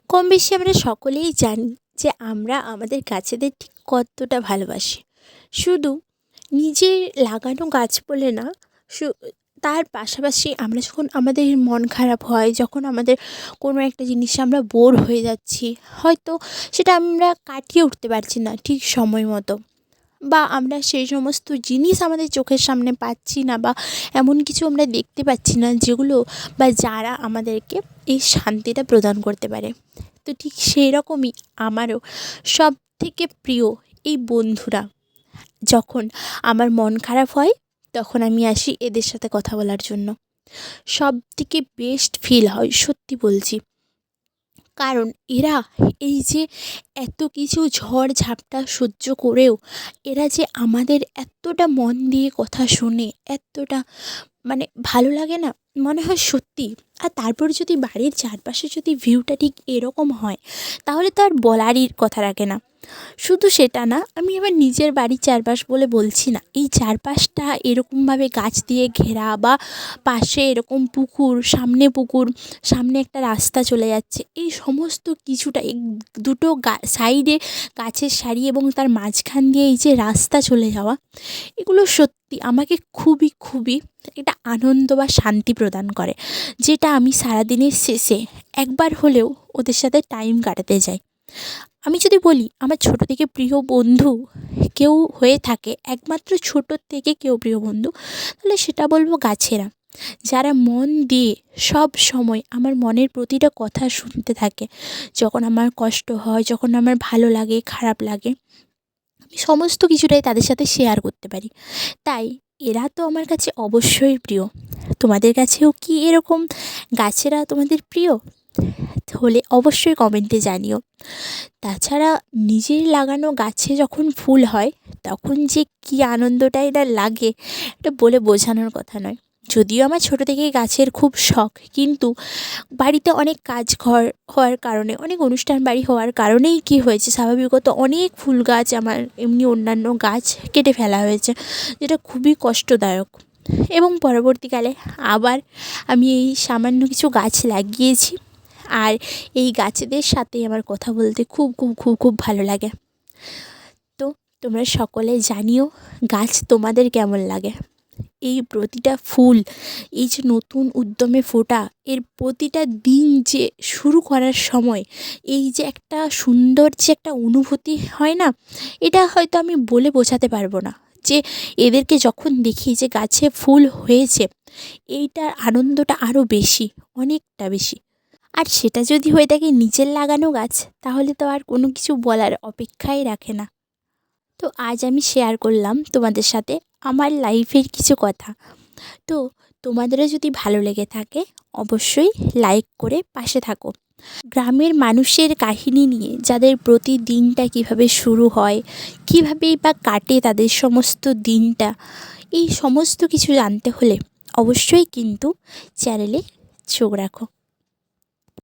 কম বেশি আমরা সকলেই জানি যে আমরা আমাদের গাছেদের ঠিক কতটা ভালোবাসি। শুধু নিজের লাগানো গাছ বলে না, শু তার পাশাপাশি আমরা যখন আমাদের মন খারাপ হয়, যখন আমাদের কোনো একটা জিনিসে আমরা বোর হয়ে যাচ্ছি, হয়তো সেটা আমরা কাটিয়ে উঠতে পারছি না ঠিক সময় মতো, বা আমরা সেই সমস্ত জিনিস আমাদের চোখের সামনে পাচ্ছি না, বা এমন কিছু আমরা দেখতে পাচ্ছি না যেগুলো বা যারা আমাদেরকে এই শান্তিটা প্রদান করতে পারে। তো ঠিক সেই রকমই আমারও সবথেকে প্রিয় এই বন্ধুরা। যখন আমার মন খারাপ হয় তখন আমি আসি এদের সাথে কথা বলার জন্য। সবথেকে বেস্ট ফিল হয়, সত্যি বলছি। কারণ এরা এই যে এত কিছু ঝড় ঝাপটা সহ্য করেও এরা যে আমাদের এতটা মন দিয়ে কথা শোনে, এতটা মানে ভালো লাগে না, মনে হয় সত্যি। আর তারপর যদি বাড়ির চারপাশে যদি ভিউটা ঠিক এরকম হয়, তাহলে তো আর বলারই কথা রাখে না। শুধু সেটা না, আমি আমার নিজের বাড়ির চারপাশ বলে বলছি না, এই চারপাশটা এরকমভাবে গাছ দিয়ে ঘেরা, বা পাশে এরকম পুকুর, সামনে একটা রাস্তা চলে যাচ্ছে, এই সমস্ত কিছুটা এই দুটো সাইডে গাছের সারি এবং তার মাঝখান দিয়ে এই যে রাস্তা চলে যাওয়া, এগুলো সত্যি আমাকে খুবই খুবই একটা আনন্দ বা শান্তি প্রদান করে, যেটা আমি সারাদিনের শেষে একবার হলেও ওদের সাথে টাইম কাটাতে যাই। আমি যদি বলি আমার ছোটো থেকে প্রিয় বন্ধু কেউ হয়ে থাকে, একমাত্র ছোটোর থেকে কেউ প্রিয় বন্ধু, তাহলে সেটা বলবো গাছেরা, যারা মন দিয়ে সব সময় আমার মনের প্রতিটা কথা শুনতে থাকে। যখন আমার কষ্ট হয়, যখন আমার ভালো লাগে, খারাপ লাগে, আমি সমস্ত কিছুটাই তাদের সাথে শেয়ার করতে পারি। তাই এরা তো আমার কাছে অবশ্যই প্রিয়। তোমাদের কাছেও কি এরকম গাছেরা তোমাদের প্রিয়? হলে অবশ্যই কমেন্টে জানিও। তাছাড়া নিজের লাগানো গাছে যখন ফুল হয় তখন যে কী আনন্দটাই না লাগে, এটা বলে বোঝানোর কথা নয়। যদিও আমার ছোটো থেকেই গাছের খুব শখ, কিন্তু বাড়িতে অনেক কাজ ঘর হওয়ার কারণে, অনেক অনুষ্ঠান বাড়ি হওয়ার কারণেই কী হয়েছে, স্বাভাবিকত অনেক ফুল গাছ আমার এমনি অন্যান্য গাছ কেটে ফেলা হয়েছে, যেটা খুবই কষ্টদায়ক। এবং পরবর্তীকালে আবার আমি এই সামান্য কিছু গাছ লাগিয়েছি, আর এই গাছেদের সাথে আমার কথা বলতে খুব খুব খুব খুব ভালো লাগে। তো তোমরা সকলে জানিও গাছ তোমাদের কেমন লাগে। এই প্রতিটা ফুল, এই যে নতুন উদ্যমে ফোটা, এর প্রতিটা দিন যে শুরু করার সময় এই যে একটা সুন্দর যে একটা অনুভূতি হয় না, এটা হয়তো আমি বলে বোঝাতে পারবো না। যে এদেরকে যখন দেখি যে গাছে ফুল হয়েছে, এইটার আনন্দটা আরও বেশি, অনেকটা বেশি। আর সেটা যদি হয়ে থাকে নিজের লাগানো গাছ, তাহলে তো আর কোনো কিছু বলার অপেক্ষাই রাখে না। তো আজ আমি শেয়ার করলাম তোমাদের সাথে আমার লাইফের কিছু কথা। তো তোমাদেরও যদি ভালো লেগে থাকে অবশ্যই লাইক করে পাশে থাকো। গ্রামের মানুষের কাহিনী নিয়ে, যাদের প্রতিদিনটা কীভাবে শুরু হয়, কীভাবেই বা কাটে তাদের সমস্ত দিনটা, এই সমস্ত কিছু জানতে হলে অবশ্যই কিন্তু চ্যানেলে চোখ রাখো।